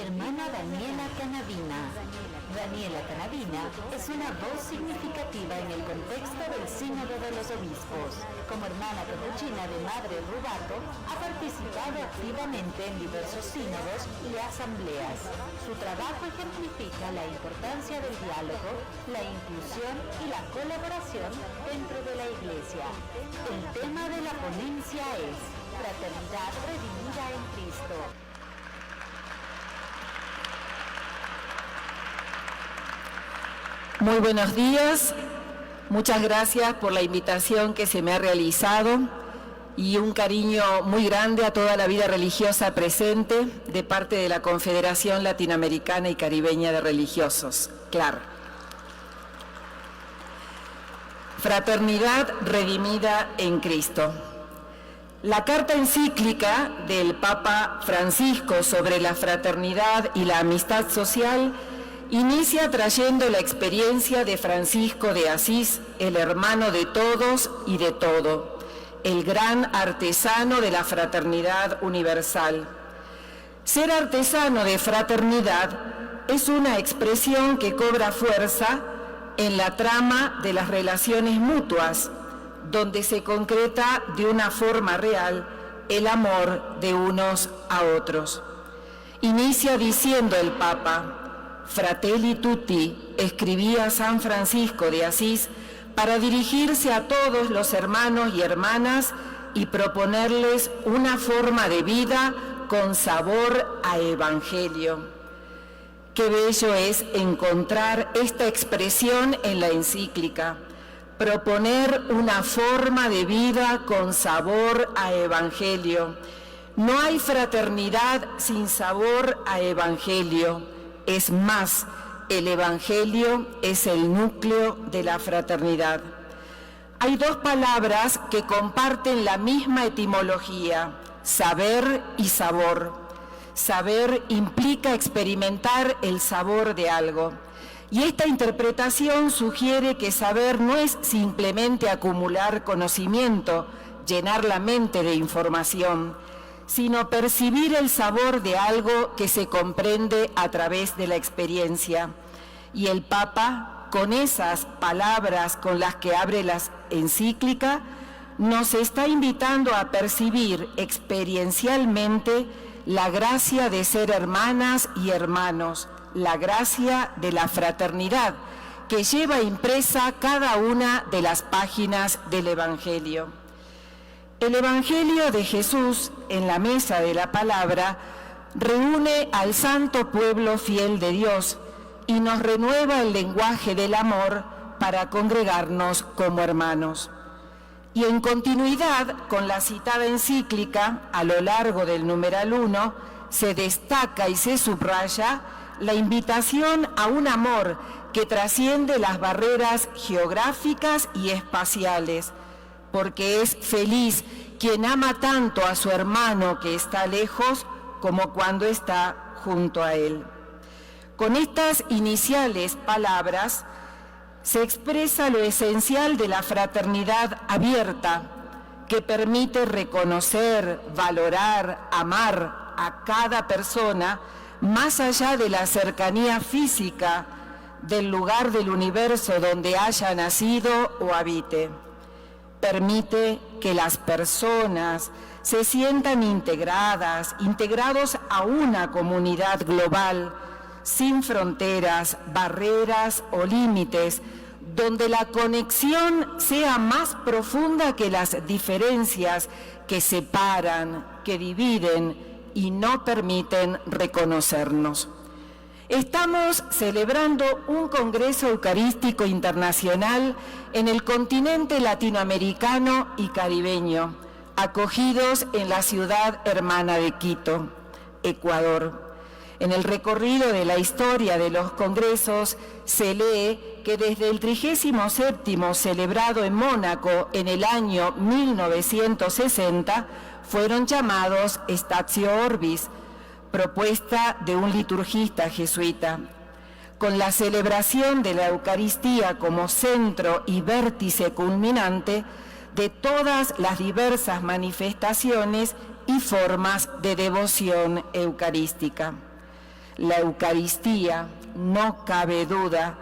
hermana Daniela Canavina. Daniela Canavina es una voz significativa en el contexto del Sínodo de los Obispos. Como hermana capuchina de Madre Rubato, ha participado activamente en diversos sínodos y asambleas. Su trabajo ejemplifica la importancia del diálogo, la inclusión y la colaboración dentro de la Iglesia. El tema de la ponencia es Fraternidad redimida en Cristo. Muy buenos días, muchas gracias por la invitación que se me ha realizado y un cariño muy grande a toda la vida religiosa presente de parte de la Confederación Latinoamericana y Caribeña de Religiosos, CLAR. Fraternidad redimida en Cristo. La carta encíclica del Papa Francisco sobre la fraternidad y la amistad social inicia trayendo la experiencia de Francisco de Asís, el hermano de todos y de todo, el gran artesano de la fraternidad universal. Ser artesano de fraternidad es una expresión que cobra fuerza en la trama de las relaciones mutuas, donde se concreta de una forma real el amor de unos a otros. Inicia diciendo el Papa: Fratelli tutti, escribía San Francisco de Asís para dirigirse a todos los hermanos y hermanas y proponerles una forma de vida con sabor a evangelio. Qué bello es encontrar esta expresión en la encíclica, proponer una forma de vida con sabor a evangelio. No hay fraternidad sin sabor a evangelio. Es más, el Evangelio es el núcleo de la fraternidad. Hay dos palabras que comparten la misma etimología: saber y sabor. Saber implica experimentar el sabor de algo. Y esta interpretación sugiere que saber no es simplemente acumular conocimiento, llenar la mente de información, sino percibir el sabor de algo que se comprende a través de la experiencia. Y el Papa, con esas palabras con las que abre la encíclica, nos está invitando a percibir experiencialmente la gracia de ser hermanas y hermanos, la gracia de la fraternidad, que lleva impresa cada una de las páginas del Evangelio. El Evangelio de Jesús, en la mesa de la palabra, reúne al santo pueblo fiel de Dios y nos renueva el lenguaje del amor para congregarnos como hermanos. Y en continuidad con la citada encíclica, a lo largo del numeral 1, se destaca y se subraya la invitación a un amor que trasciende las barreras geográficas y espaciales, porque es feliz quien ama tanto a su hermano que está lejos como cuando está junto a él. Con estas iniciales palabras se expresa lo esencial de la fraternidad abierta, que permite reconocer, valorar, amar a cada persona más allá de la cercanía física del lugar del universo donde haya nacido o habite. Permite que las personas se sientan integrados a una comunidad global, sin fronteras, barreras o límites, donde la conexión sea más profunda que las diferencias que separan, que dividen y no permiten reconocernos. Estamos celebrando un Congreso Eucarístico Internacional en el continente latinoamericano y caribeño, acogidos en la ciudad hermana de Quito, Ecuador. En el recorrido de la historia de los congresos se lee que desde el 37º celebrado en Mónaco en el año 1960 fueron llamados Statio Orbis, propuesta de un liturgista jesuita. Con la celebración de la Eucaristía como centro y vértice culminante de todas las diversas manifestaciones y formas de devoción eucarística. La Eucaristía, no cabe duda,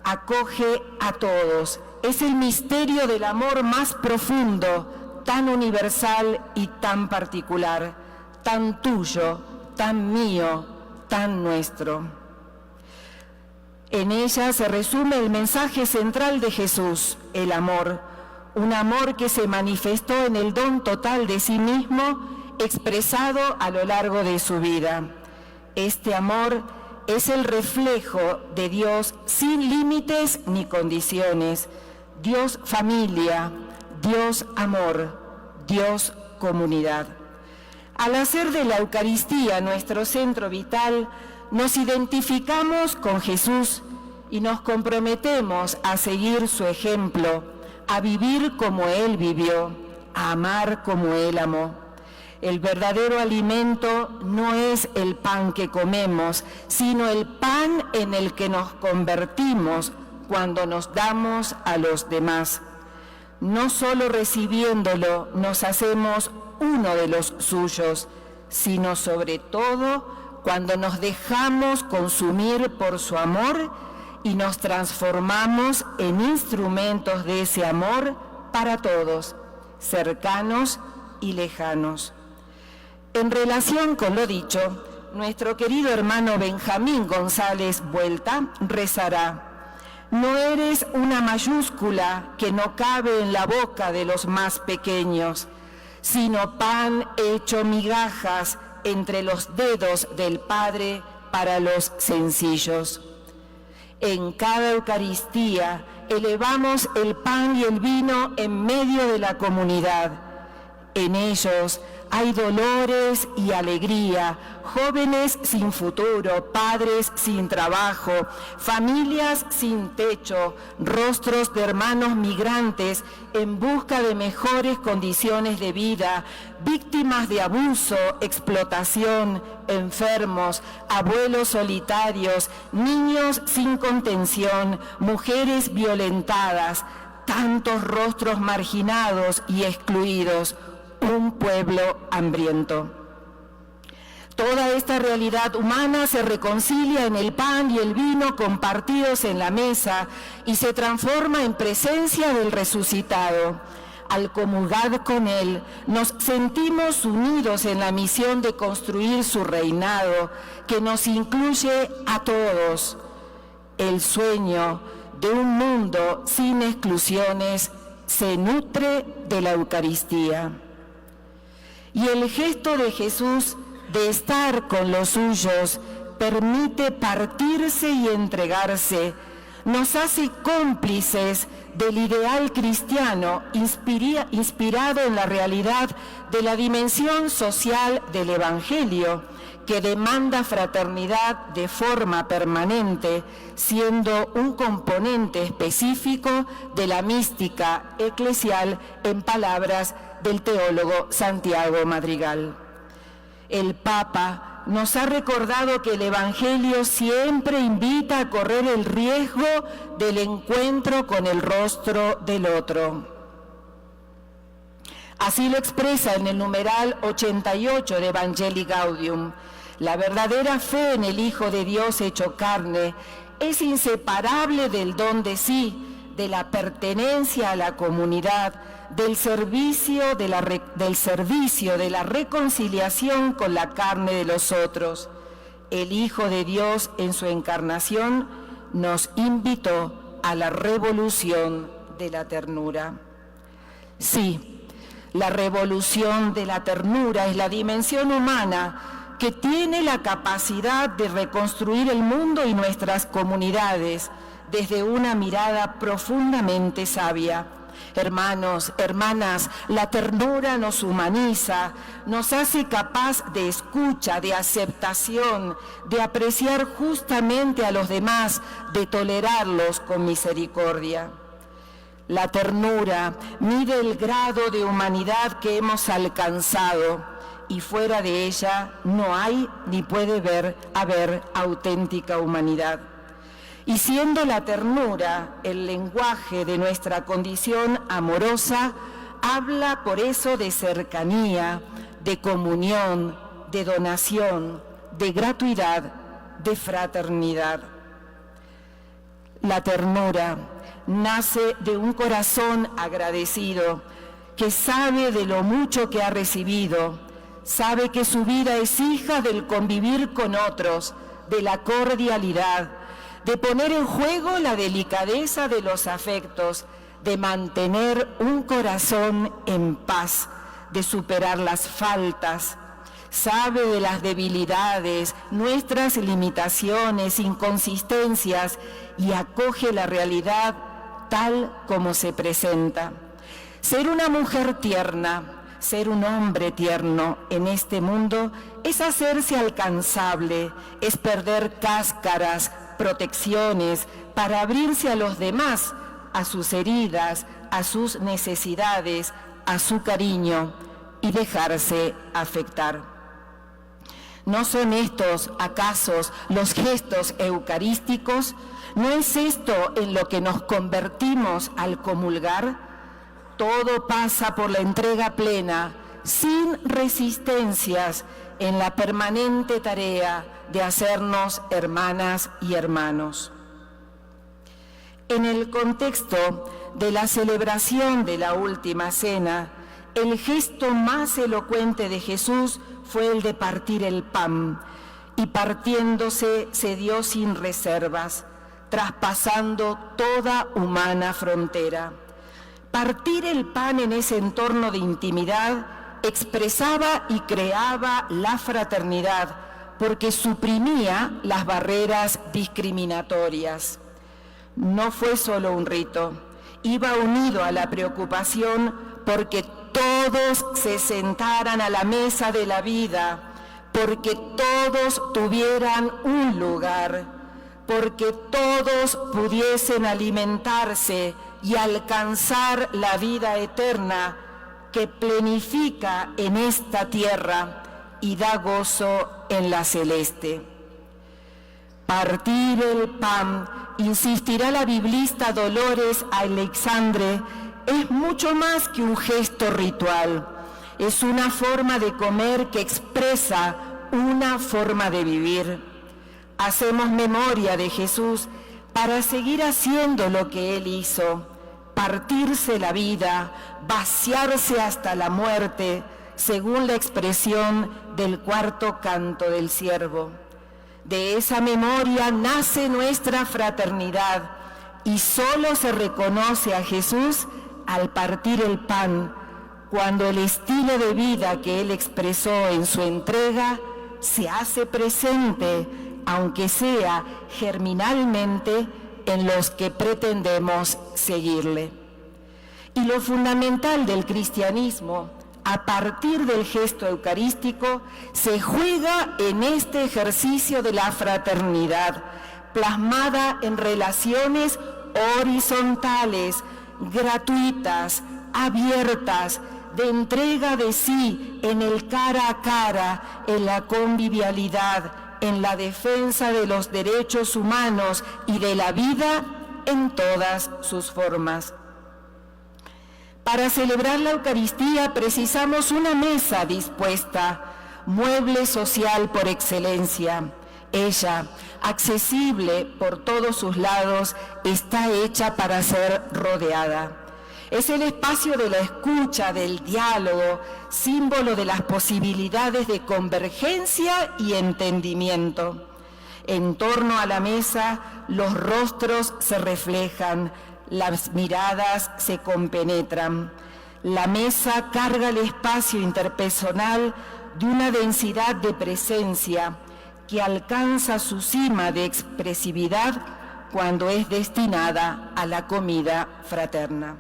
acoge a todos. Es el misterio del amor más profundo, tan universal y tan particular, tan tuyo, tan mío, tan nuestro. En ella se resume el mensaje central de Jesús, el amor, un amor que se manifestó en el don total de sí mismo, expresado a lo largo de su vida. Este amor es el reflejo de Dios sin límites ni condiciones, Dios familia, Dios amor, Dios comunidad. Al hacer de la Eucaristía nuestro centro vital, nos identificamos con Jesús y nos comprometemos a seguir su ejemplo, a vivir como Él vivió, a amar como Él amó. El verdadero alimento no es el pan que comemos, sino el pan en el que nos convertimos cuando nos damos a los demás. No solo recibiéndolo nos hacemos uno de los suyos, sino sobre todo cuando nos dejamos consumir por su amor y nos transformamos en instrumentos de ese amor para todos, cercanos y lejanos. En relación con lo dicho, nuestro querido hermano Benjamín González Vuelta rezará: no eres una mayúscula que no cabe en la boca de los más pequeños, sino pan hecho migajas entre los dedos del Padre para los sencillos. En cada Eucaristía elevamos el pan y el vino en medio de la comunidad. En ellos hay dolores y alegría, jóvenes sin futuro, padres sin trabajo, familias sin techo, rostros de hermanos migrantes en busca de mejores condiciones de vida, víctimas de abuso, explotación, enfermos, abuelos solitarios, niños sin contención, mujeres violentadas, tantos rostros marginados y excluidos, un pueblo hambriento. Toda esta realidad humana se reconcilia en el pan y el vino compartidos en la mesa y se transforma en presencia del resucitado. Al comulgar con Él, nos sentimos unidos en la misión de construir su reinado, que nos incluye a todos. El sueño de un mundo sin exclusiones se nutre de la Eucaristía. Y el gesto de Jesús de estar con los suyos permite partirse y entregarse, nos hace cómplices del ideal cristiano inspirado en la realidad de la dimensión social del Evangelio, que demanda fraternidad de forma permanente, siendo un componente específico de la mística eclesial, en palabras del teólogo Santiago Madrigal. El Papa nos ha recordado que el Evangelio siempre invita a correr el riesgo del encuentro con el rostro del otro. Así lo expresa en el numeral 88 de Evangelii Gaudium. La verdadera fe en el Hijo de Dios hecho carne es inseparable del don de sí, de la pertenencia a la comunidad, del servicio de la reconciliación con la carne de los otros. El Hijo de Dios en su encarnación nos invitó a la revolución de la ternura. Sí, la revolución de la ternura es la dimensión humana que tiene la capacidad de reconstruir el mundo y nuestras comunidades desde una mirada profundamente sabia. Hermanos, hermanas, la ternura nos humaniza, nos hace capaz de escucha, de aceptación, de apreciar justamente a los demás, de tolerarlos con misericordia. La ternura mide el grado de humanidad que hemos alcanzado y fuera de ella no hay ni puede haber auténtica humanidad. Y siendo la ternura el lenguaje de nuestra condición amorosa, habla por eso de cercanía, de comunión, de donación, de gratuidad, de fraternidad. La ternura nace de un corazón agradecido, que sabe de lo mucho que ha recibido, sabe que su vida es hija del convivir con otros, de la cordialidad, de poner en juego la delicadeza de los afectos, de mantener un corazón en paz, de superar las faltas. Sabe de las debilidades, nuestras limitaciones, inconsistencias, y acoge la realidad tal como se presenta. Ser una mujer tierna, ser un hombre tierno en este mundo es hacerse alcanzable, es perder cáscaras, protecciones, para abrirse a los demás, a sus heridas, a sus necesidades, a su cariño y dejarse afectar. ¿No son estos, acaso, los gestos eucarísticos? ¿No es esto en lo que nos convertimos al comulgar? Todo pasa por la entrega plena, sin resistencias, en la permanente tarea de hacernos hermanas y hermanos. En el contexto de la celebración de la Última Cena, el gesto más elocuente de Jesús fue el de partir el pan, y partiéndose se dio sin reservas, traspasando toda humana frontera. Partir el pan en ese entorno de intimidad expresaba y creaba la fraternidad, porque suprimía las barreras discriminatorias. No fue solo un rito, iba unido a la preocupación porque todos se sentaran a la mesa de la vida, porque todos tuvieran un lugar, porque todos pudiesen alimentarse y alcanzar la vida eterna que plenifica en esta tierra y da gozo en la celeste. Partir el pan, insistirá la biblista Dolores Alexandre, es mucho más que un gesto ritual. Es una forma de comer que expresa una forma de vivir. Hacemos memoria de Jesús para seguir haciendo lo que Él hizo, partirse la vida, vaciarse hasta la muerte, según la expresión del cuarto canto del Siervo. De esa memoria nace nuestra fraternidad y solo se reconoce a Jesús al partir el pan, cuando el estilo de vida que Él expresó en su entrega se hace presente, aunque sea germinalmente, en los que pretendemos seguirle. Y lo fundamental del cristianismo, a partir del gesto eucarístico, se juega en este ejercicio de la fraternidad, plasmada en relaciones horizontales, gratuitas, abiertas, de entrega de sí en el cara a cara, en la convivialidad, en la defensa de los derechos humanos y de la vida en todas sus formas. Para celebrar la Eucaristía precisamos una mesa dispuesta, mueble social por excelencia. Ella, accesible por todos sus lados, está hecha para ser rodeada. Es el espacio de la escucha, del diálogo, símbolo de las posibilidades de convergencia y entendimiento. En torno a la mesa, los rostros se reflejan, las miradas se compenetran. La mesa carga el espacio interpersonal de una densidad de presencia que alcanza su cima de expresividad cuando es destinada a la comida fraterna.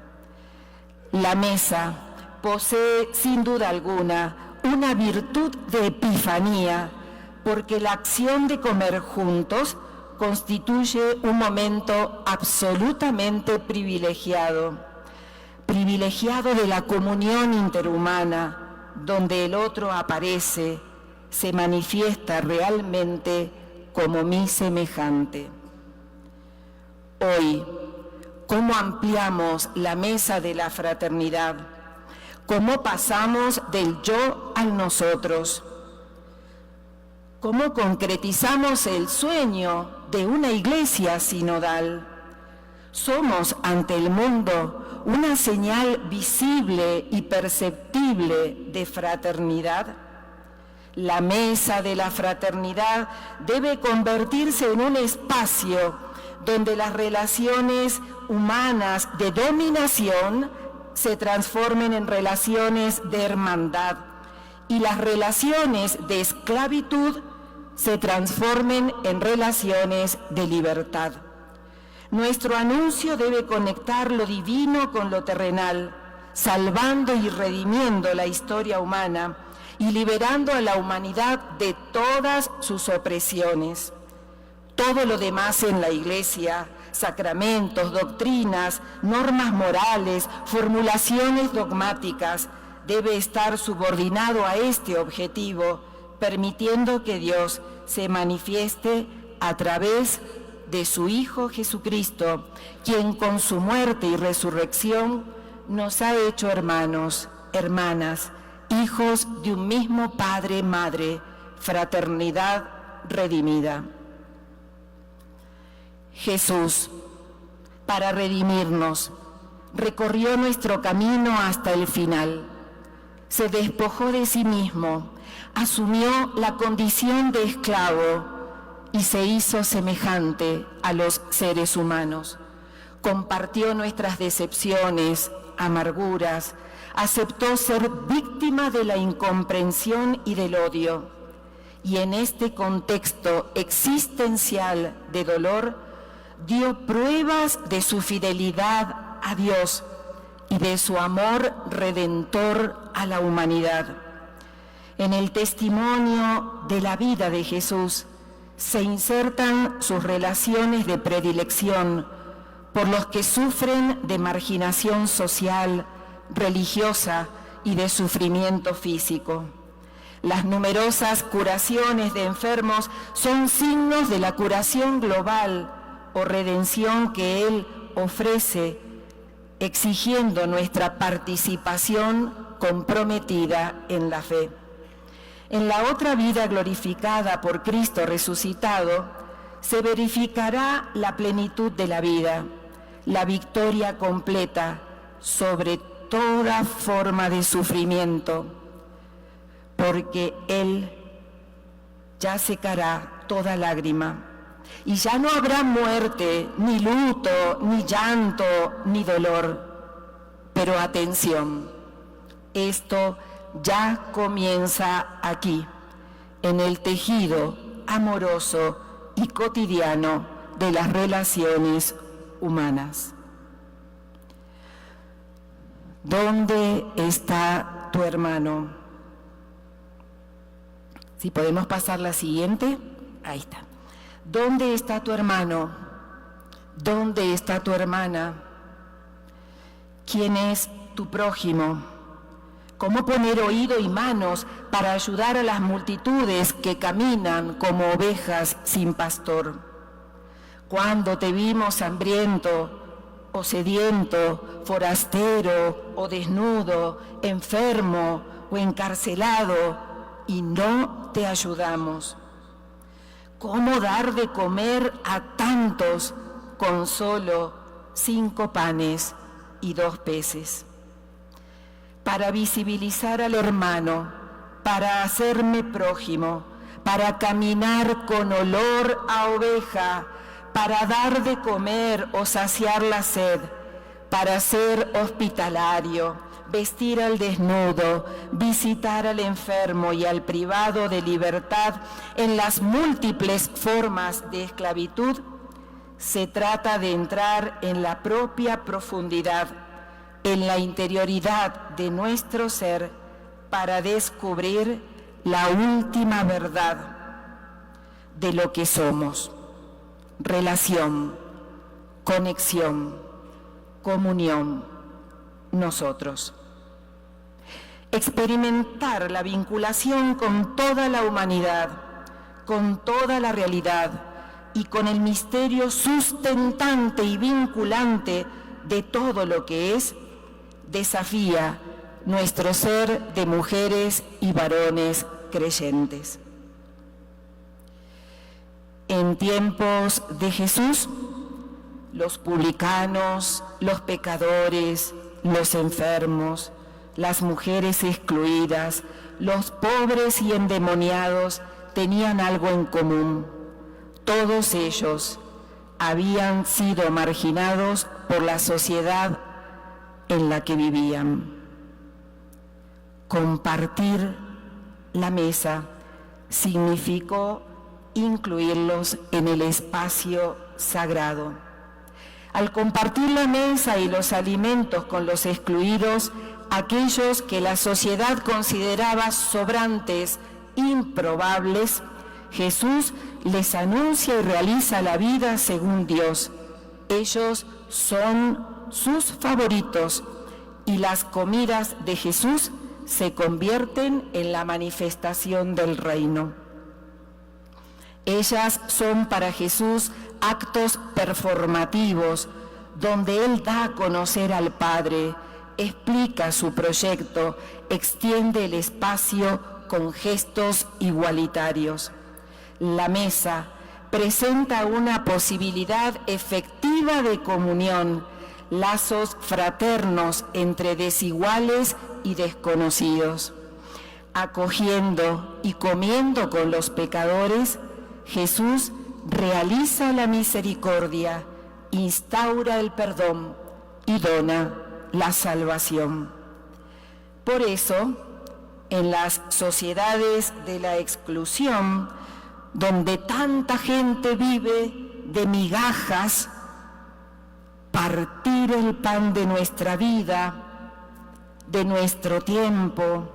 La mesa posee, sin duda alguna, una virtud de epifanía, porque la acción de comer juntos constituye un momento absolutamente privilegiado de la comunión interhumana, donde el otro aparece, se manifiesta realmente como mi semejante. Hoy, ¿cómo ampliamos la mesa de la fraternidad? ¿Cómo pasamos del yo al nosotros? ¿Cómo concretizamos el sueño de una iglesia sinodal? Somos ante el mundo una señal visible y perceptible de fraternidad. La mesa de la fraternidad debe convertirse en un espacio donde las relaciones humanas de dominación se transformen en relaciones de hermandad y las relaciones de esclavitud se transformen en relaciones de libertad. Nuestro anuncio debe conectar lo divino con lo terrenal, salvando y redimiendo la historia humana y liberando a la humanidad de todas sus opresiones. Todo lo demás en la Iglesia, sacramentos, doctrinas, normas morales, formulaciones dogmáticas, debe estar subordinado a este objetivo, permitiendo que Dios se manifieste a través de su Hijo Jesucristo, quien con su muerte y resurrección nos ha hecho hermanos, hermanas, hijos de un mismo Padre, Madre, fraternidad redimida. Jesús, para redimirnos, recorrió nuestro camino hasta el final. Se despojó de sí mismo, asumió la condición de esclavo y se hizo semejante a los seres humanos. Compartió nuestras decepciones, amarguras, aceptó ser víctima de la incomprensión y del odio. Y en este contexto existencial de dolor, dio pruebas de su fidelidad a Dios y de su amor redentor a la humanidad. En el testimonio de la vida de Jesús se insertan sus relaciones de predilección por los que sufren de marginación social, religiosa y de sufrimiento físico. Las numerosas curaciones de enfermos son signos de la curación global o redención que Él ofrece, exigiendo nuestra participación comprometida en la fe. En la otra vida glorificada por Cristo resucitado, se verificará la plenitud de la vida, la victoria completa sobre toda forma de sufrimiento, porque Él ya secará toda lágrima, y ya no habrá muerte, ni luto, ni llanto, ni dolor. Pero atención, esto ya comienza aquí, en el tejido amoroso y cotidiano de las relaciones humanas. ¿Dónde está tu hermano? Si podemos pasar la siguiente, ahí está. ¿Dónde está tu hermano? ¿Dónde está tu hermana? ¿Quién es tu prójimo? ¿Cómo poner oído y manos para ayudar a las multitudes que caminan como ovejas sin pastor? ¿Cuándo te vimos hambriento o sediento, forastero o desnudo, enfermo o encarcelado y no te ayudamos? ¿Cómo dar de comer a tantos con solo 5 panes y 2 peces? Para visibilizar al hermano, para hacerme prójimo, para caminar con olor a oveja, para dar de comer o saciar la sed, para ser hospitalario, vestir al desnudo, visitar al enfermo y al privado de libertad en las múltiples formas de esclavitud, se trata de entrar en la propia profundidad, en la interioridad de nuestro ser para descubrir la última verdad de lo que somos: relación, conexión, comunión, nosotros. Experimentar la vinculación con toda la humanidad, con toda la realidad y con el misterio sustentante y vinculante de todo lo que es, desafía nuestro ser de mujeres y varones creyentes. En tiempos de Jesús, los publicanos, los pecadores, los enfermos, las mujeres excluidas, los pobres y endemoniados tenían algo en común. Todos ellos habían sido marginados por la sociedad en la que vivían. Compartir la mesa significó incluirlos en el espacio sagrado. Al compartir la mesa y los alimentos con los excluidos, aquellos que la sociedad consideraba sobrantes, improbables, Jesús les anuncia y realiza la vida según Dios. Ellos son sus favoritos y las comidas de Jesús se convierten en la manifestación del reino. Ellas son para Jesús actos performativos, donde Él da a conocer al Padre, explica su proyecto, extiende el espacio con gestos igualitarios. La mesa presenta una posibilidad efectiva de comunión, lazos fraternos entre desiguales y desconocidos. Acogiendo y comiendo con los pecadores, Jesús realiza la misericordia, instaura el perdón y dona la salvación. Por eso, en las sociedades de la exclusión, donde tanta gente vive de migajas, partir el pan de nuestra vida, de nuestro tiempo,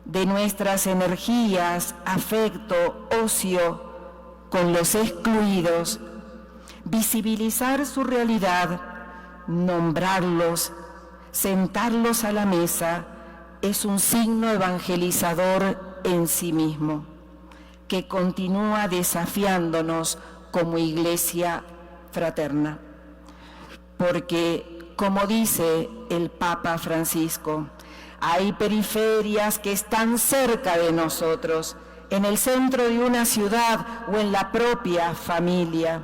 de nuestras energías, afecto, ocio, con los excluidos, visibilizar su realidad, nombrarlos, sentarlos a la mesa, es un signo evangelizador en sí mismo, que continúa desafiándonos como iglesia fraterna. Porque, como dice el Papa Francisco, hay periferias que están cerca de nosotros, en el centro de una ciudad o en la propia familia.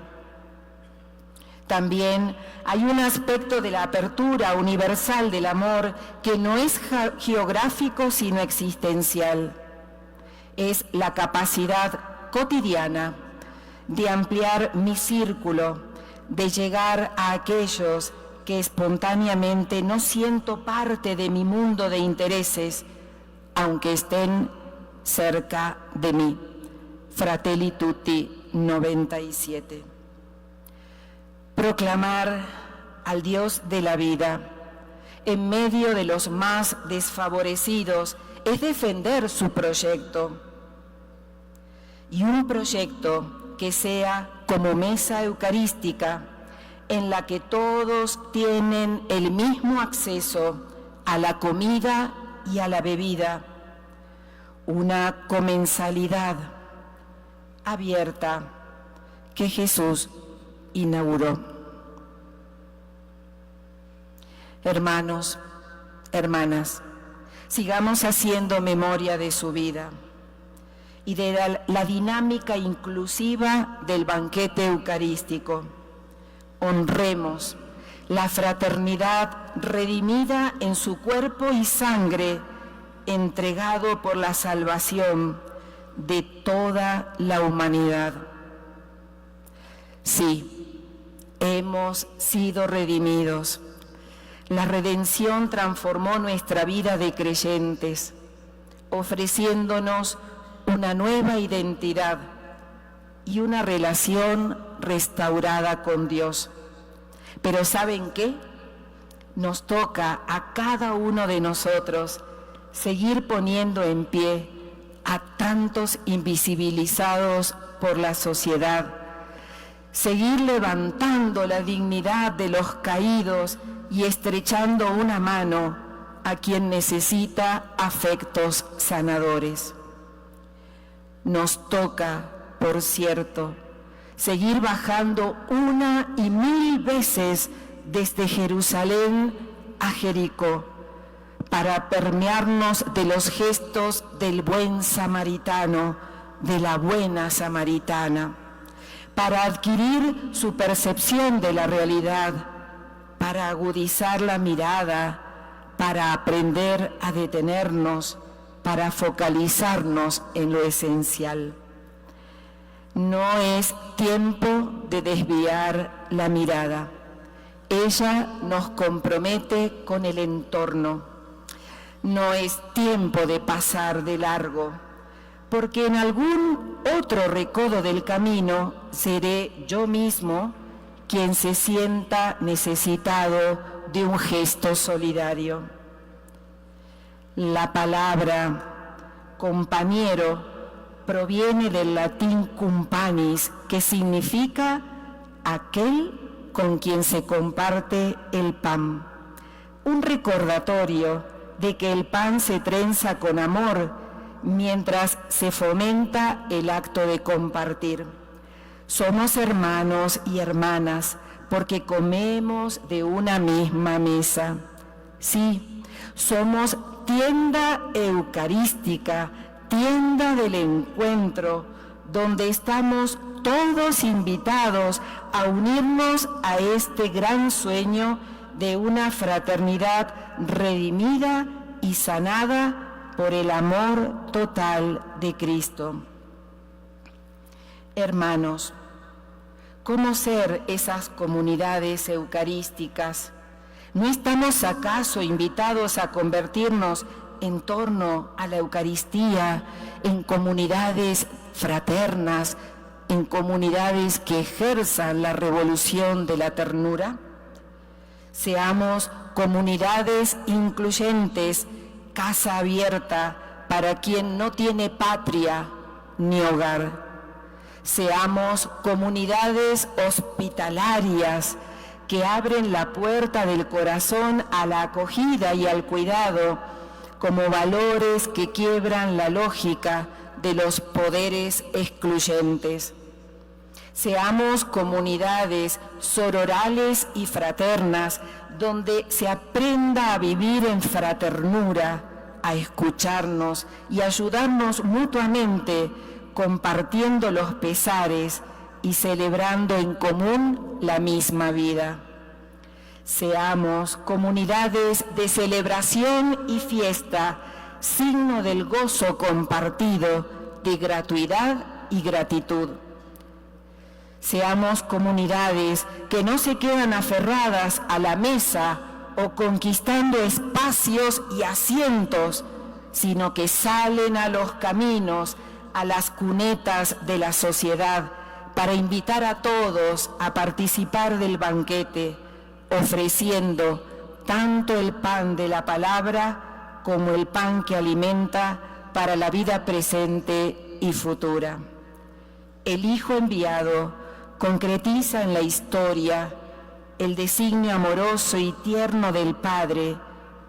También hay un aspecto de la apertura universal del amor que no es geográfico sino existencial. Es la capacidad cotidiana de ampliar mi círculo, de llegar a aquellos que espontáneamente no siento parte de mi mundo de intereses, aunque estén cerca de mí. Fratelli Tutti 97. Proclamar al Dios de la vida en medio de los más desfavorecidos es defender su proyecto. Y un proyecto que sea como mesa eucarística, en la que todos tienen el mismo acceso a la comida y a la bebida. Una comensalidad abierta que Jesús inauguró. Hermanos, hermanas, sigamos haciendo memoria de su vida y de la dinámica inclusiva del banquete eucarístico. Honremos la fraternidad redimida en su cuerpo y sangre, entregado por la salvación de toda la humanidad. Sí, hemos sido redimidos. La redención transformó nuestra vida de creyentes, ofreciéndonos una nueva identidad y una relación restaurada con Dios. Pero ¿saben qué? Nos toca a cada uno de nosotros seguir poniendo en pie a tantos invisibilizados por la sociedad, seguir levantando la dignidad de los caídos y estrechando una mano a quien necesita afectos sanadores. Nos toca, por cierto, seguir bajando una y mil veces desde Jerusalén a Jericó, para permearnos de los gestos del buen samaritano, de la buena samaritana, para adquirir su percepción de la realidad, para agudizar la mirada, para aprender a detenernos, para focalizarnos en lo esencial. No es tiempo de desviar la mirada. Ella nos compromete con el entorno. No es tiempo de pasar de largo, porque en algún otro recodo del camino seré yo mismo quien se sienta necesitado de un gesto solidario. La palabra compañero proviene del latín cumpanis, que significa aquel con quien se comparte el pan. Un recordatorio de que el pan se trenza con amor mientras se fomenta el acto de compartir. Somos hermanos y hermanas porque comemos de una misma mesa. Sí, somos tienda eucarística, tienda del encuentro, donde estamos todos invitados a unirnos a este gran sueño de una fraternidad redimida y sanada por el amor total de Cristo. Hermanos, ¿cómo ser esas comunidades eucarísticas? ¿No estamos acaso invitados a convertirnos en torno a la Eucaristía en comunidades fraternas, en comunidades que ejerzan la revolución de la ternura? Seamos comunidades incluyentes, casa abierta para quien no tiene patria ni hogar. Seamos comunidades hospitalarias que abren la puerta del corazón a la acogida y al cuidado como valores que quiebran la lógica de los poderes excluyentes. Seamos comunidades sororales y fraternas donde se aprenda a vivir en fraternura, a escucharnos y ayudarnos mutuamente, compartiendo los pesares y celebrando en común la misma vida. Seamos comunidades de celebración y fiesta, signo del gozo compartido, de gratuidad y gratitud. Seamos comunidades que no se quedan aferradas a la mesa o conquistando espacios y asientos, sino que salen a los caminos, a las cunetas de la sociedad, para invitar a todos a participar del banquete, ofreciendo tanto el pan de la palabra como el pan que alimenta para la vida presente y futura. El Hijo enviado concretiza en la historia el designio amoroso y tierno del Padre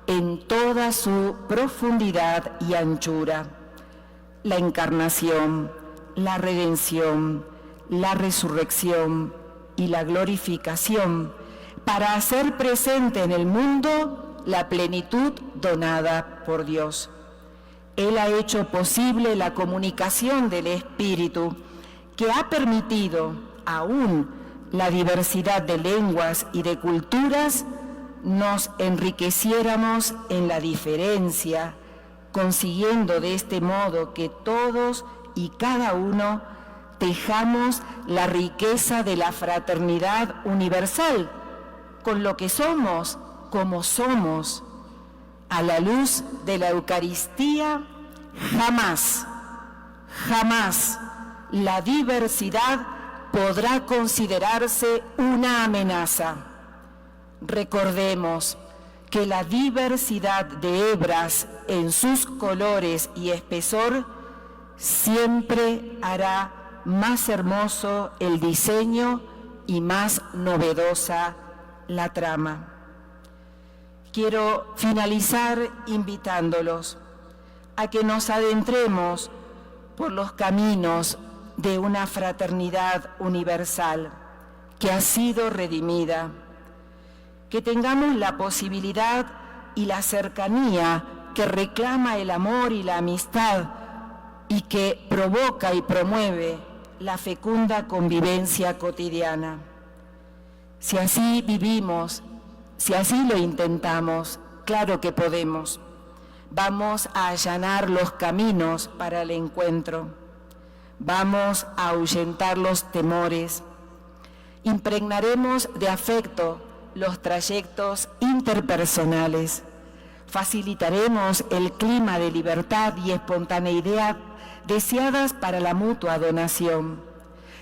en toda su profundidad y anchura. La encarnación, la redención, la resurrección y la glorificación para hacer presente en el mundo la plenitud donada por Dios. Él ha hecho posible la comunicación del Espíritu, que ha permitido aún la diversidad de lenguas y de culturas nos enriqueciéramos en la diferencia, consiguiendo de este modo que todos y cada uno tejamos la riqueza de la fraternidad universal, con lo que somos, como somos. A la luz de la Eucaristía, jamás la diversidad podrá considerarse una amenaza. Recordemos que la diversidad de hebras en sus colores y espesor siempre hará más hermoso el diseño y más novedosa la trama. Quiero finalizar invitándolos a que nos adentremos por los caminos de una fraternidad universal que ha sido redimida, que tengamos la posibilidad y la cercanía que reclama el amor y la amistad y que provoca y promueve la fecunda convivencia cotidiana. Si así vivimos, si así lo intentamos, claro que podemos. Vamos a allanar los caminos para el encuentro. Vamos a ahuyentar los temores. Impregnaremos de afecto los trayectos interpersonales. Facilitaremos el clima de libertad y espontaneidad deseadas para la mutua donación.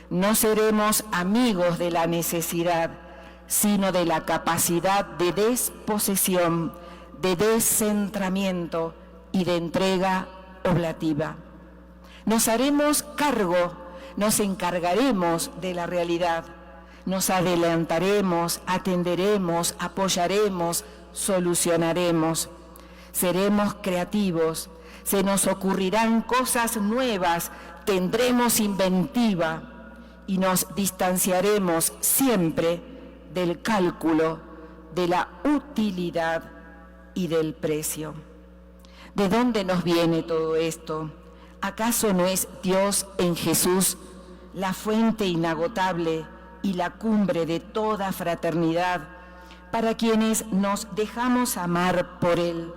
No seremos amigos de la necesidad, sino de la capacidad de desposesión, de descentramiento y de entrega oblativa. Nos haremos cargo, nos encargaremos de la realidad, nos adelantaremos, atenderemos, apoyaremos, solucionaremos. Seremos creativos, se nos ocurrirán cosas nuevas, tendremos inventiva y nos distanciaremos siempre del cálculo, de la utilidad y del precio. ¿De dónde nos viene todo esto? ¿Acaso no es Dios en Jesús la fuente inagotable y la cumbre de toda fraternidad para quienes nos dejamos amar por Él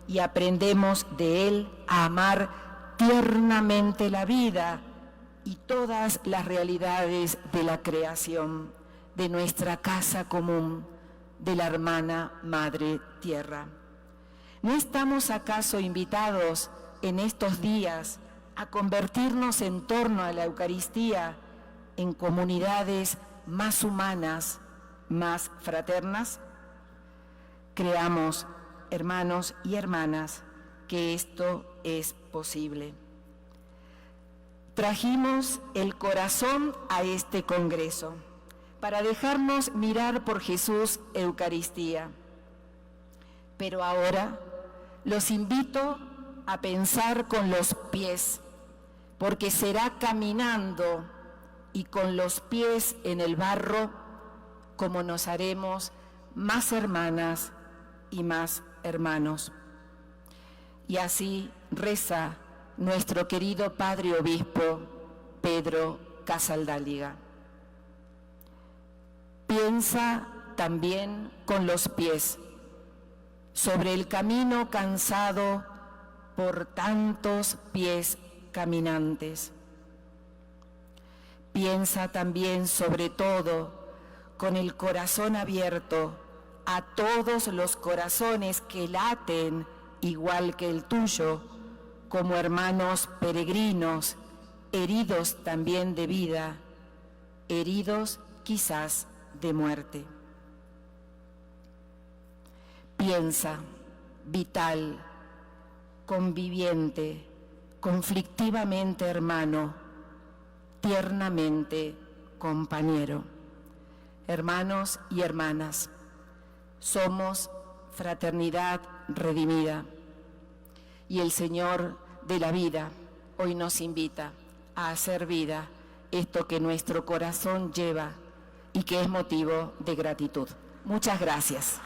y aprendemos de Él a amar tiernamente la vida y todas las realidades de la creación, de nuestra casa común, de la hermana Madre Tierra? ¿No estamos acaso invitados en estos días a convertirnos en torno a la Eucaristía en comunidades más humanas, más fraternas? Creamos, hermanos y hermanas, que esto es posible. Trajimos el corazón a este congreso para dejarnos mirar por Jesús Eucaristía. Pero ahora los invito a pensar con los pies, porque será caminando y con los pies en el barro como nos haremos más hermanas y más hermanos. Y así reza nuestro querido Padre Obispo Pedro Casaldáliga. Piensa también con los pies sobre el camino cansado por tantos pies caminantes. Piensa también, sobre todo, con el corazón abierto a todos los corazones que laten igual que el tuyo, como hermanos peregrinos, heridos también de vida, heridos quizás de muerte. Piensa, vital, conviviente, conflictivamente hermano, tiernamente compañero. Hermanos y hermanas, somos fraternidad redimida y el Señor de la vida hoy nos invita a hacer vida esto que nuestro corazón lleva y que es motivo de gratitud. Muchas gracias.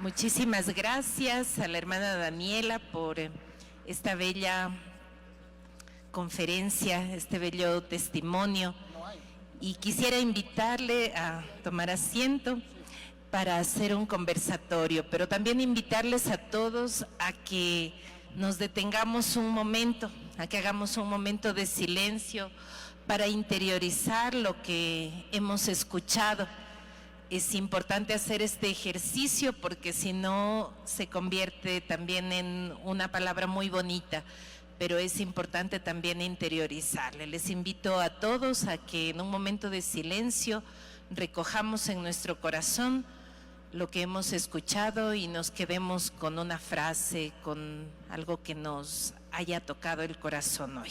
Muchísimas gracias a la hermana Daniela por esta bella conferencia, este bello testimonio. Y quisiera invitarle a tomar asiento para hacer un conversatorio, pero también invitarles a todos a que nos detengamos un momento, a que hagamos un momento de silencio para interiorizar lo que hemos escuchado. Es importante hacer este ejercicio porque si no se convierte también en una palabra muy bonita, pero es importante también interiorizarle. Les invito a todos a que en un momento de silencio recojamos en nuestro corazón lo que hemos escuchado y nos quedemos con una frase, con algo que nos haya tocado el corazón hoy.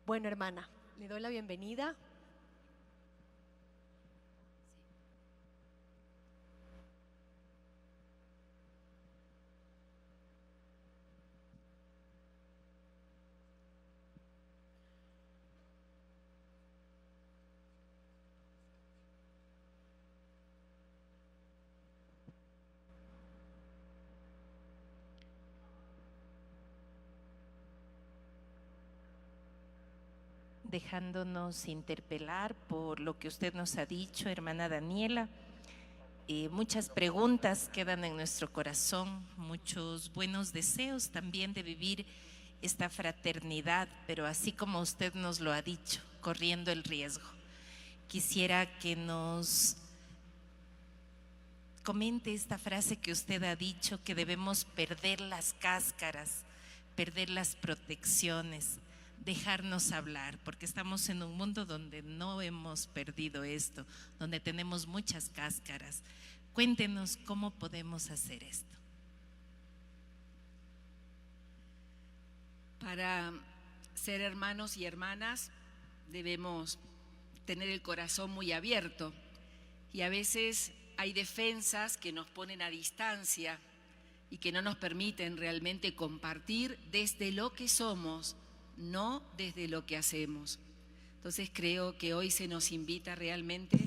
Bueno, hermana, le doy la bienvenida. dejándonos interpelar por lo que usted nos ha dicho, hermana Daniela. Muchas preguntas quedan en nuestro corazón, muchos buenos deseos también de vivir esta fraternidad, pero así como usted nos lo ha dicho, corriendo el riesgo. Quisiera que nos comente esta frase que usted ha dicho, que debemos perder las cáscaras, perder las protecciones, dejarnos hablar, porque estamos en un mundo donde no hemos perdido esto, donde tenemos muchas cáscaras. Cuéntenos cómo podemos hacer esto. Para ser hermanos y hermanas debemos tener el corazón muy abierto, y a veces hay defensas que nos ponen a distancia y que no nos permiten realmente compartir desde lo que somos, no desde lo que hacemos. Entonces creo que hoy se nos invita realmente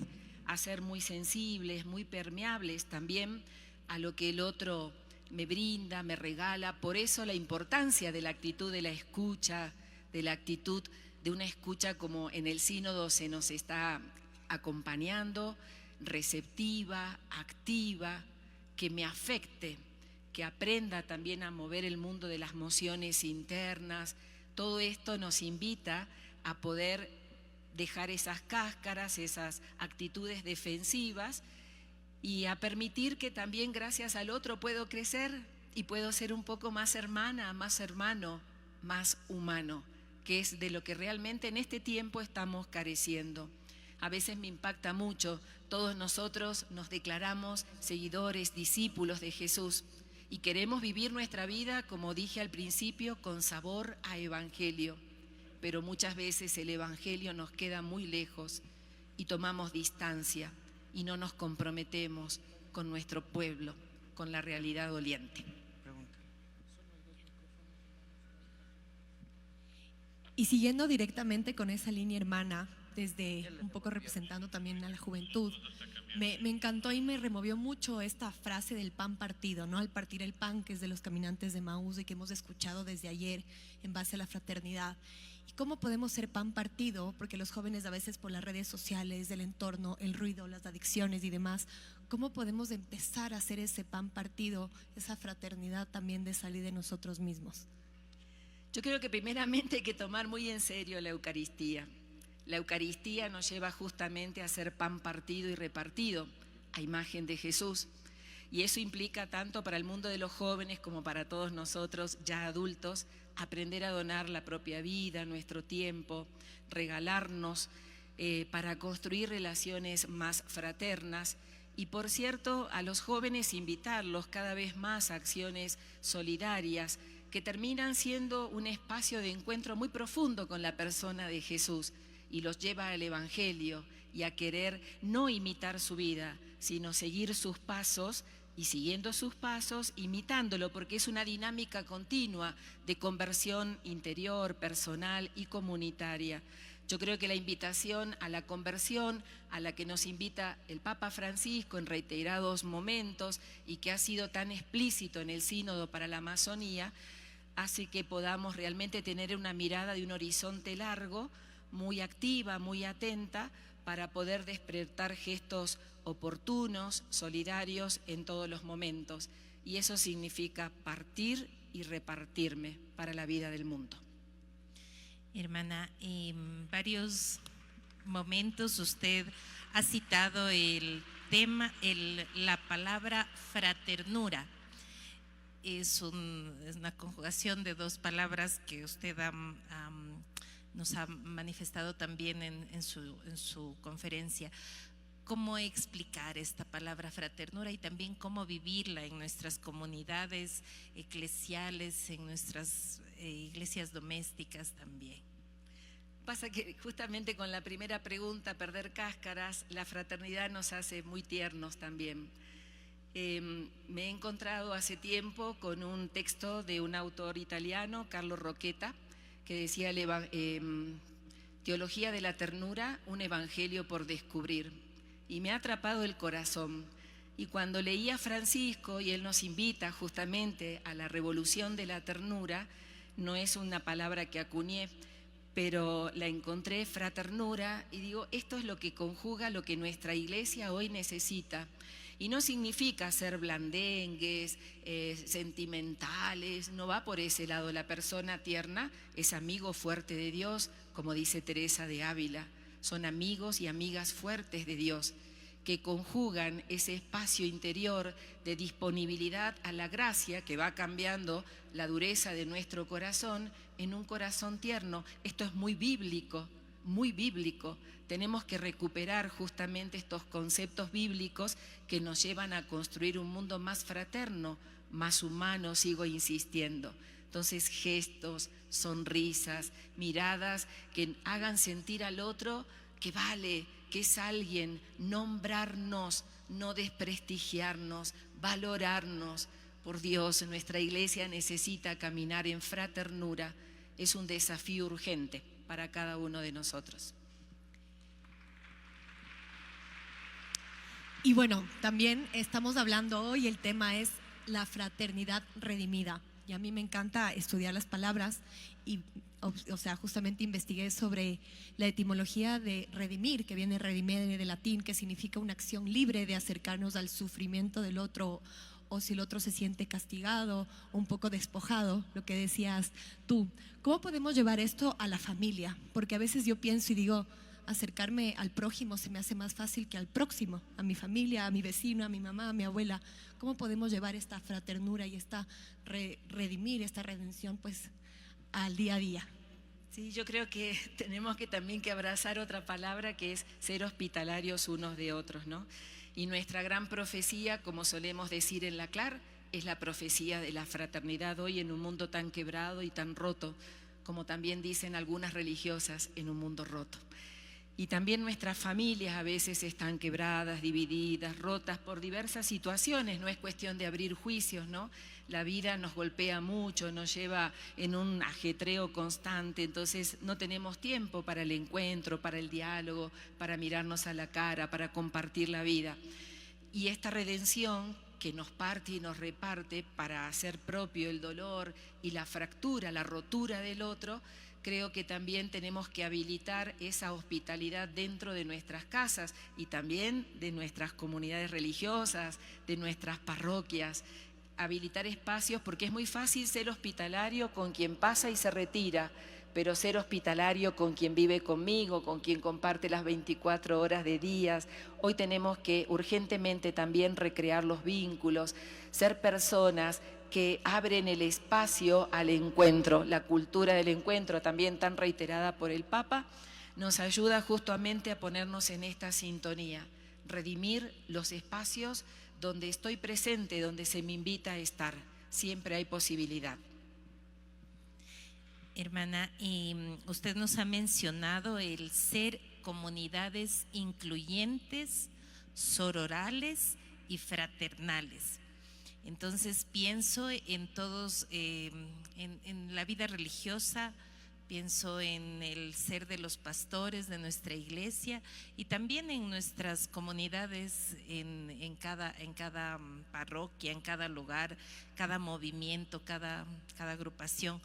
a ser muy sensibles, muy permeables también a lo que el otro me brinda, me regala. Por eso la importancia de la actitud de la escucha, de la actitud de una escucha como en el sínodo se nos está acompañando, receptiva, activa, que me afecte, que aprenda también a mover el mundo de las emociones internas. Todo esto nos invita a poder dejar esas cáscaras, esas actitudes defensivas, y a permitir que también gracias al otro puedo crecer y puedo ser un poco más hermana, más hermano, más humano, que es de lo que realmente en este tiempo estamos careciendo. A veces me impacta mucho, todos nosotros nos declaramos seguidores, discípulos de Jesús, y queremos vivir nuestra vida, como dije al principio, con sabor a evangelio, pero muchas veces el evangelio nos queda muy lejos y tomamos distancia y no nos comprometemos con nuestro pueblo, con la realidad doliente. Y siguiendo directamente con esa línea, hermana, desde un poco representando también a la juventud, me encantó y me removió mucho esta frase del pan partido, ¿no? Al partir el pan, que es de los caminantes de Maús y que hemos escuchado desde ayer en base a la fraternidad. ¿Y cómo podemos ser pan partido? Porque los jóvenes a veces por las redes sociales, el entorno, el ruido, las adicciones y demás, ¿cómo podemos empezar a hacer ese pan partido, esa fraternidad también de salir de nosotros mismos? Yo creo que primeramente hay que tomar muy en serio la Eucaristía. La Eucaristía nos lleva justamente a ser pan partido y repartido, a imagen de Jesús. Y eso implica tanto para el mundo de los jóvenes como para todos nosotros ya adultos, aprender a donar la propia vida, nuestro tiempo, regalarnos para construir relaciones más fraternas. Y por cierto, a los jóvenes invitarlos cada vez más a acciones solidarias que terminan siendo un espacio de encuentro muy profundo con la persona de Jesús, y los lleva al Evangelio y a querer no imitar su vida, sino seguir sus pasos, y siguiendo sus pasos, imitándolo, porque es una dinámica continua de conversión interior, personal y comunitaria. Yo creo que la invitación a la conversión, a la que nos invita el Papa Francisco en reiterados momentos y que ha sido tan explícito en el Sínodo para la Amazonía, hace que podamos realmente tener una mirada de un horizonte largo, muy activa, muy atenta, para poder despertar gestos oportunos, solidarios en todos los momentos. Y eso significa partir y repartirme para la vida del mundo. Hermana, en varios momentos usted ha citado el tema, la palabra fraternura. Es una conjugación de dos palabras que usted nos ha manifestado también en su conferencia. ¿Cómo explicar esta palabra fraternura y también cómo vivirla en nuestras comunidades eclesiales, en nuestras iglesias domésticas también? Pasa que justamente con la primera pregunta, perder cáscaras, la fraternidad nos hace muy tiernos también. Me he encontrado hace tiempo con un texto de un autor italiano, Carlo Rocchetta, que decía Teología de la ternura, un evangelio por descubrir, y me ha atrapado el corazón. Y cuando leí a Francisco y él nos invita justamente a la revolución de la ternura, no es una palabra que acuñé, pero la encontré fraternura y digo, esto es lo que conjuga lo que nuestra iglesia hoy necesita. Y no significa ser blandengues, sentimentales, no va por ese lado. La persona tierna es amigo fuerte de Dios, como dice Teresa de Ávila. Son amigos y amigas fuertes de Dios, que conjugan ese espacio interior de disponibilidad a la gracia que va cambiando la dureza de nuestro corazón en un corazón tierno. Esto es muy bíblico, muy bíblico. Tenemos que recuperar justamente estos conceptos bíblicos que nos llevan a construir un mundo más fraterno, más humano, sigo insistiendo. Entonces, gestos, sonrisas, miradas que hagan sentir al otro que vale, que es alguien, nombrarnos, no desprestigiarnos, valorarnos. Por Dios, nuestra iglesia necesita caminar en fraternura. Es un desafío urgente para cada uno de nosotros. Y bueno, también estamos hablando hoy, el tema es la fraternidad redimida. Y a mí me encanta estudiar las palabras y, o sea, justamente investigué sobre la etimología de redimir, que viene redimere de latín, que significa una acción libre de acercarnos al sufrimiento del otro, o si el otro se siente castigado, un poco despojado, lo que decías tú. ¿Cómo podemos llevar esto a la familia? Porque a veces yo pienso y digo, acercarme al prójimo se me hace más fácil que al próximo, a mi familia, a mi vecino, a mi mamá, a mi abuela. ¿Cómo podemos llevar esta fraternura y esta redimir, esta redención, pues, al día a día? Sí, yo creo que tenemos que también que abrazar otra palabra que es ser hospitalarios unos de otros, ¿no? Y nuestra gran profecía, como solemos decir en la CLAR, es la profecía de la fraternidad hoy en un mundo tan quebrado y tan roto, como también dicen algunas religiosas, en un mundo roto. Y también nuestras familias a veces están quebradas, divididas, rotas por diversas situaciones. No es cuestión de abrir juicios, ¿no? La vida nos golpea mucho, nos lleva en un ajetreo constante, entonces no tenemos tiempo para el encuentro, para el diálogo, para mirarnos a la cara, para compartir la vida. Y esta redención que nos parte y nos reparte para hacer propio el dolor y la fractura, la rotura del otro, creo que también tenemos que habilitar esa hospitalidad dentro de nuestras casas y también de nuestras comunidades religiosas, de nuestras parroquias. Habilitar espacios, porque es muy fácil ser hospitalario con quien pasa y se retira, pero ser hospitalario con quien vive conmigo, con quien comparte las 24 horas de días. Hoy tenemos que urgentemente también recrear los vínculos, ser personas que abren el espacio al encuentro. La cultura del encuentro, también tan reiterada por el Papa, nos ayuda justamente a ponernos en esta sintonía, redimir los espacios donde estoy presente, donde se me invita a estar. Siempre hay posibilidad. Hermana, usted nos ha mencionado el ser comunidades incluyentes, sororales y fraternales. Entonces pienso en todos, en la vida religiosa, pienso en el ser de los pastores de nuestra iglesia y también en nuestras comunidades, en cada parroquia, en cada lugar, cada movimiento, cada agrupación.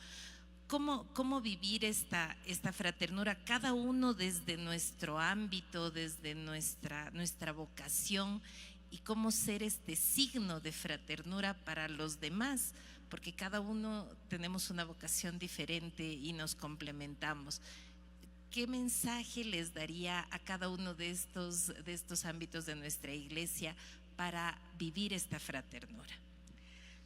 ¿Cómo vivir esta fraternura, cada uno desde nuestro ámbito, desde nuestra vocación, y cómo ser este signo de fraternura para los demás? Porque cada uno tenemos una vocación diferente y nos complementamos. ¿Qué mensaje les daría a cada uno de estos ámbitos de nuestra iglesia para vivir esta fraternura?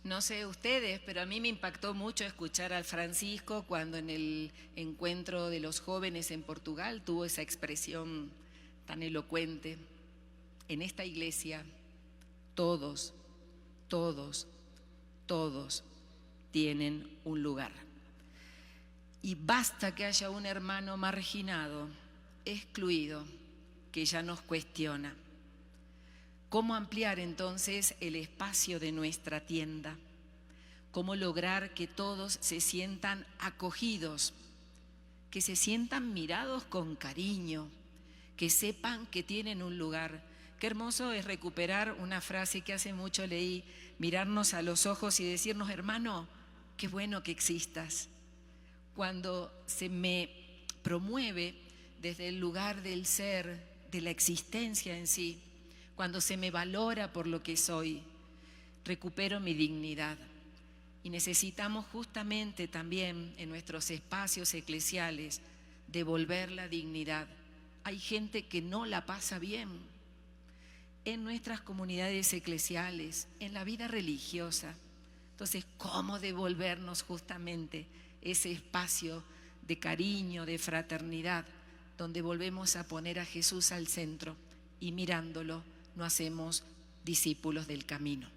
No sé ustedes, pero a mí me impactó mucho escuchar al Francisco cuando en el encuentro de los jóvenes en Portugal tuvo esa expresión tan elocuente. En esta iglesia, todos tienen un lugar. Y basta que haya un hermano marginado, excluido, que ya nos cuestiona. ¿Cómo ampliar entonces el espacio de nuestra tienda? ¿Cómo lograr que todos se sientan acogidos, que se sientan mirados con cariño, que sepan que tienen un lugar? Qué hermoso es recuperar una frase que hace mucho leí, mirarnos a los ojos y decirnos, hermano, qué bueno que existas. Cuando se me promueve desde el lugar del ser, de la existencia en sí. Cuando se me valora por lo que soy, recupero mi dignidad. Y necesitamos justamente también en nuestros espacios eclesiales devolver la dignidad. Hay gente que no la pasa bien en nuestras comunidades eclesiales, en la vida religiosa. Entonces, ¿cómo devolvernos justamente ese espacio de cariño, de fraternidad, donde volvemos a poner a Jesús al centro y mirándolo nos hacemos discípulos del camino?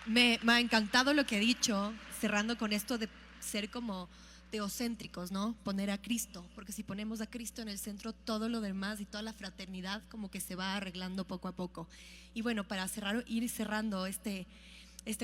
Me ha encantado lo que he dicho, cerrando con esto de ser como teocéntricos, ¿no? Poner a Cristo, porque si ponemos a Cristo en el centro, todo lo demás y toda la fraternidad como que se va arreglando poco a poco. Y bueno, para cerrar, ir cerrando este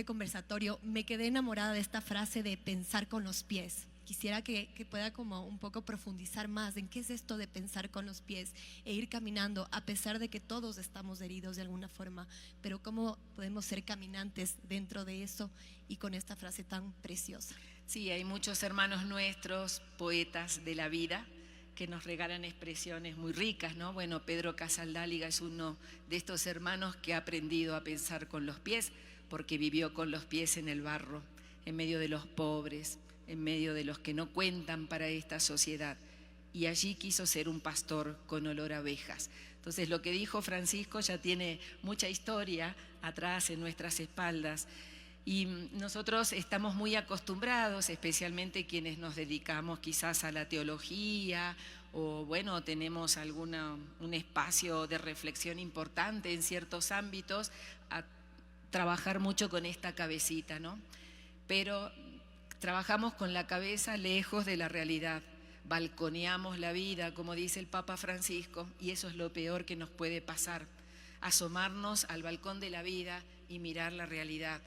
conversatorio, me quedé enamorada de esta frase de pensar con los pies. Quisiera que pueda como un poco profundizar más en qué es esto de pensar con los pies e ir caminando, a pesar de que todos estamos heridos de alguna forma, pero cómo podemos ser caminantes dentro de eso y con esta frase tan preciosa. Sí, hay muchos hermanos nuestros, poetas de la vida, que nos regalan expresiones muy ricas, ¿no? Bueno, Pedro Casaldáliga es uno de estos hermanos que ha aprendido a pensar con los pies, porque vivió con los pies en el barro, en medio de los pobres, en medio de los que no cuentan para esta sociedad. Y allí quiso ser un pastor con olor a ovejas. Entonces, lo que dijo Francisco ya tiene mucha historia atrás en nuestras espaldas. Y nosotros estamos muy acostumbrados, especialmente quienes nos dedicamos quizás a la teología o bueno, tenemos un espacio de reflexión importante en ciertos ámbitos, a trabajar mucho con esta cabecita, ¿no? Pero trabajamos con la cabeza lejos de la realidad, balconeamos la vida, como dice el Papa Francisco, y eso es lo peor que nos puede pasar, asomarnos al balcón de la vida y mirar la realidad.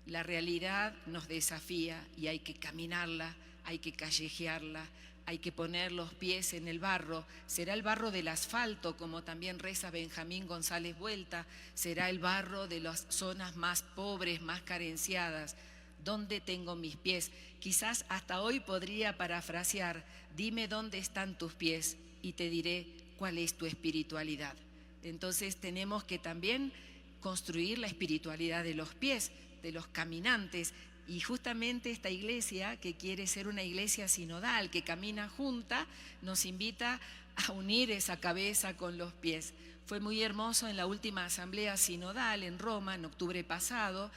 La realidad nos desafía y hay que caminarla, hay que callejearla, hay que poner los pies en el barro. Será el barro del asfalto, como también reza Benjamín González Vuelta, será el barro de las zonas más pobres, más carenciadas. ¿Dónde tengo mis pies? Quizás hasta hoy podría parafrasear: dime dónde están tus pies y te diré cuál es tu espiritualidad. Entonces tenemos que también construir la espiritualidad de los pies, de los caminantes, y justamente esta iglesia, que quiere ser una iglesia sinodal, que camina junta, nos invita a unir esa cabeza con los pies. Fue muy hermoso en la última asamblea sinodal en Roma, en octubre pasado.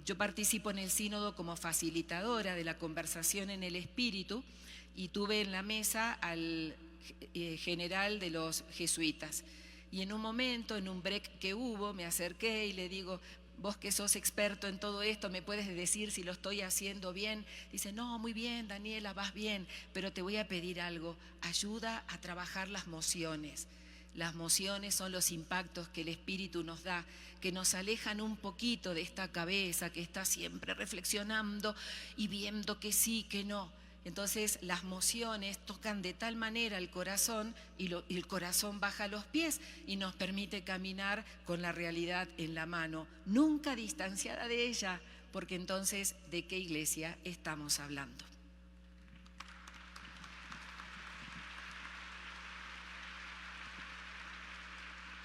Yo participo en el sínodo como facilitadora de la conversación en el espíritu y tuve en la mesa al general de los jesuitas. Y en un momento, en un break que hubo, me acerqué y le digo: vos que sos experto en todo esto, ¿me puedes decir si lo estoy haciendo bien? Dice: no, muy bien, Daniela, vas bien, pero te voy a pedir algo, ayuda a trabajar las mociones. Las mociones son los impactos que el Espíritu nos da, que nos alejan un poquito de esta cabeza que está siempre reflexionando y viendo que sí, que no. Entonces las mociones tocan de tal manera el corazón y el corazón baja a los pies y nos permite caminar con la realidad en la mano, nunca distanciada de ella, porque entonces ¿de qué iglesia estamos hablando?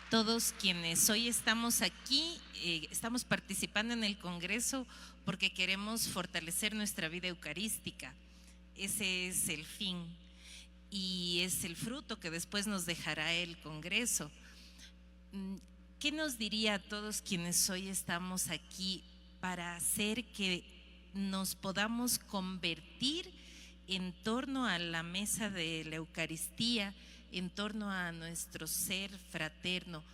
Todos quienes hoy estamos aquí, estamos participando en el Congreso porque queremos fortalecer nuestra vida eucarística. Ese es el fin y es el fruto que después nos dejará el Congreso. ¿Qué nos diría a todos quienes hoy estamos aquí para hacer que nos podamos convertir en torno a la mesa de la Eucaristía, en torno a nuestro ser fraterno?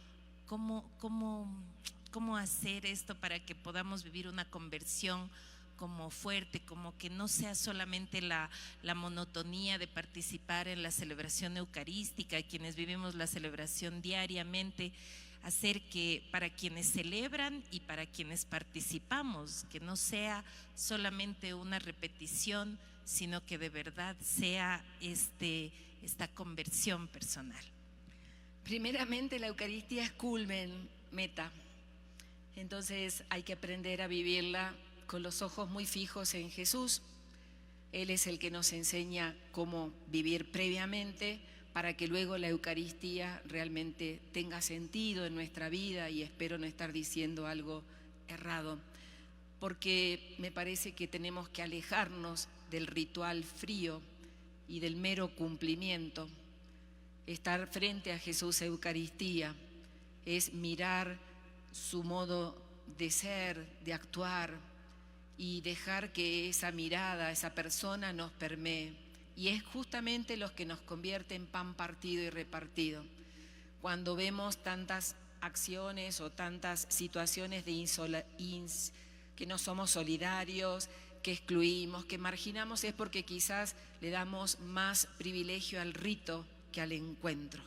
¿Cómo hacer esto para que podamos vivir una conversión como fuerte, como que no sea solamente la monotonía de participar en la celebración eucarística, quienes vivimos la celebración diariamente, hacer que para quienes celebran y para quienes participamos, que no sea solamente una repetición, sino que de verdad sea esta conversión personal? Primeramente, la Eucaristía es culmen, meta. Entonces hay que aprender a vivirla con los ojos muy fijos en Jesús, Él es el que nos enseña cómo vivir previamente para que luego la Eucaristía realmente tenga sentido en nuestra vida, y espero no estar diciendo algo errado, porque me parece que tenemos que alejarnos del ritual frío y del mero cumplimiento. Estar frente a Jesús Eucaristía es mirar su modo de ser, de actuar, y dejar que esa mirada, esa persona nos permee. Y es justamente lo que nos convierte en pan partido y repartido. Cuando vemos tantas acciones o tantas situaciones que no somos solidarios, que excluimos, que marginamos, es porque quizás le damos más privilegio al rito que al encuentro.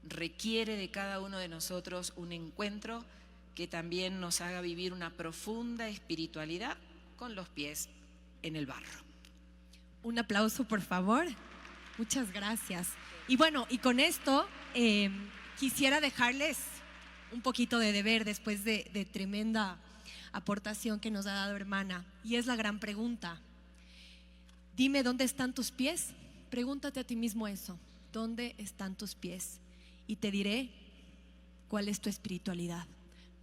Requiere de cada uno de nosotros un encuentro que también nos haga vivir una profunda espiritualidad con los pies en el barro. Un aplauso, por favor. Muchas gracias. Y bueno, y con esto quisiera dejarles un poquito de deber después de tremenda aportación que nos ha dado hermana. Y es la gran pregunta. Dime, ¿dónde están tus pies? Pregúntate a ti mismo eso. ¿Dónde están tus pies? Y te diré cuál es tu espiritualidad.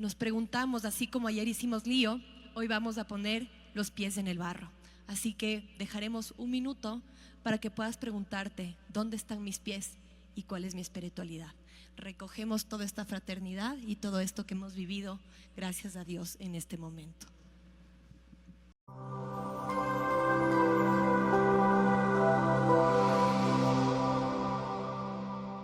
Nos preguntamos, así como ayer hicimos lío, hoy vamos a poner los pies en el barro. Así que dejaremos un minuto para que puedas preguntarte dónde están mis pies y cuál es mi espiritualidad. Recogemos toda esta fraternidad y todo esto que hemos vivido, gracias a Dios, en este momento.